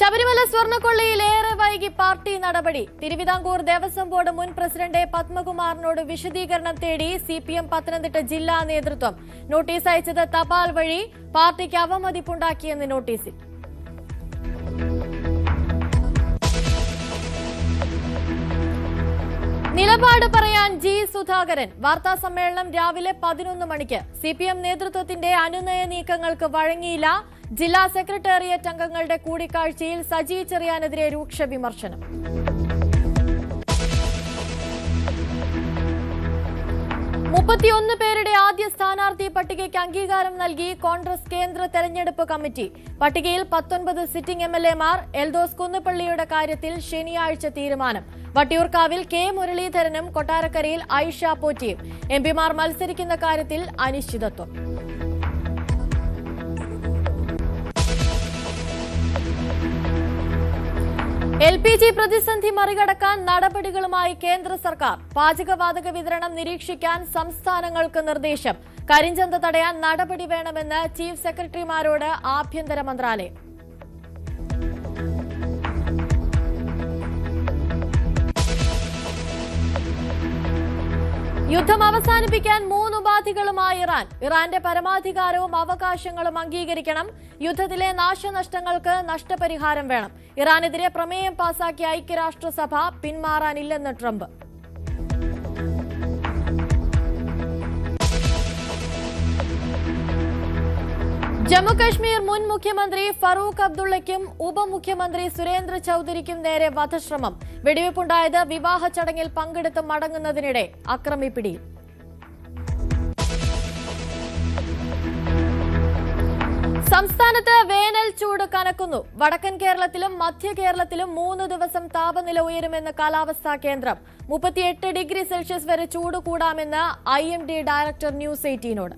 ശബരിമല സ്വർണ്ണക്കൊള്ളയിൽ ഏറെ വൈകി പാർട്ടി നടപടി. തിരുവിതാംകൂർ ദേവസ്വം ബോർഡ് മുൻ പ്രസിഡന്റ് പത്മകുമാറിനോട് വിശദീകരണം തേടി സിപിഎം പത്തനംതിട്ട ജില്ലാ നേതൃത്വം. നോട്ടീസ് അയച്ചത് തപാൽ വഴി. പാർട്ടിക്ക് അവമതിപ്പുണ്ടാക്കിയെന്ന് നോട്ടീസിൽ. നിലപാട് പറയാൻ ജി സുധാകരൻ. വാർത്താ സമ്മേളനം രാവിലെ 11 മണിക്ക്. സിപിഎം നേതൃത്വത്തിന്റെ അനുനയ നീക്കങ്ങൾക്ക് വഴങ്ങിയില്ല. ജില്ലാ സെക്രട്ടേറിയറ്റ് അംഗങ്ങളുടെ കൂടിക്കാഴ്ചയിൽ സജി ചെറിയാനെതിരെ രൂക്ഷ വിമർശനം. പേരുടെ ആദ്യ സ്ഥാനാർത്ഥി പട്ടികയ്ക്ക് അംഗീകാരം നൽകി കോൺഗ്രസ് കേന്ദ്ര തെരഞ്ഞെടുപ്പ് കമ്മിറ്റി. പട്ടികയിൽ 19 സിറ്റിംഗ് എംഎൽഎമാർ. എൽദോസ് കുന്നപ്പള്ളിയുടെ കാര്യത്തിൽ ശനിയാഴ്ച തീരുമാനം. വട്ടിയൂർക്കാവിൽ കെ മുരളീധരനും കൊട്ടാരക്കരയിൽ ഐഷ പോറ്റിയും. എംപിമാർ മത്സരിക്കുന്ന കാര്യത്തിൽ അനിശ്ചിതത്വം. LPG പ്രതിസന്ധി മറികടക്കാൻ നടപടികളുമായി കേന്ദ്ര സർക്കാർ. പാചകവാതക വിതരണം നിരീക്ഷിക്കാൻ സംസ്ഥാനങ്ങൾക്ക് നിർദ്ദേശം. കരിഞ്ചന്ത തടയാൻ നടപടി വേണമെന്ന് ചീഫ് സെക്രട്ടറിമാരോട് ആഭ്യന്തര മന്ത്രാലയം. യുദ്ധം അവസാനിപ്പിക്കാൻ 3 ഉപാധികളുമായി ഇറാൻ. ഇറാന്റെ പരമാധികാരവും അവകാശങ്ങളും അംഗീകരിക്കണം. യുദ്ധത്തിലെ നാശനഷ്ടങ്ങൾക്ക് നഷ്ടപരിഹാരം വേണം. ഇറാനെതിരെ പ്രമേയം പാസാക്കിയ ഐക്യരാഷ്ട്രസഭ പിന്മാറാനില്ലെന്ന് ട്രംപ്. ജമ്മുകശ്മീർ മുൻ മുഖ്യമന്ത്രി ഫറൂഖ് അബ്ദുള്ളയ്ക്കും ഉപമുഖ്യമന്ത്രി സുരേന്ദ്ര ചൌധരിക്കും നേരെ വധശ്രമം. വെടിവയ്പുണ്ടായത് വിവാഹ ചടങ്ങിൽ പങ്കെടുത്ത് മടങ്ങുന്നതിനിടെ. അക്രമി പിടിയിൽ. സംസ്ഥാനത്ത് വേനൽ ചൂട് കനക്കുന്നു. വടക്കൻ കേരളത്തിലും മധ്യ കേരളത്തിലും 3 ദിവസം താപനില ഉയരുമെന്ന് കാലാവസ്ഥാ കേന്ദ്രം. 38 ഡിഗ്രി സെൽഷ്യസ് വരെ ചൂട് കൂടാമെന്ന് IMD ഡയറക്ടർ ന്യൂസ് 18നോട്.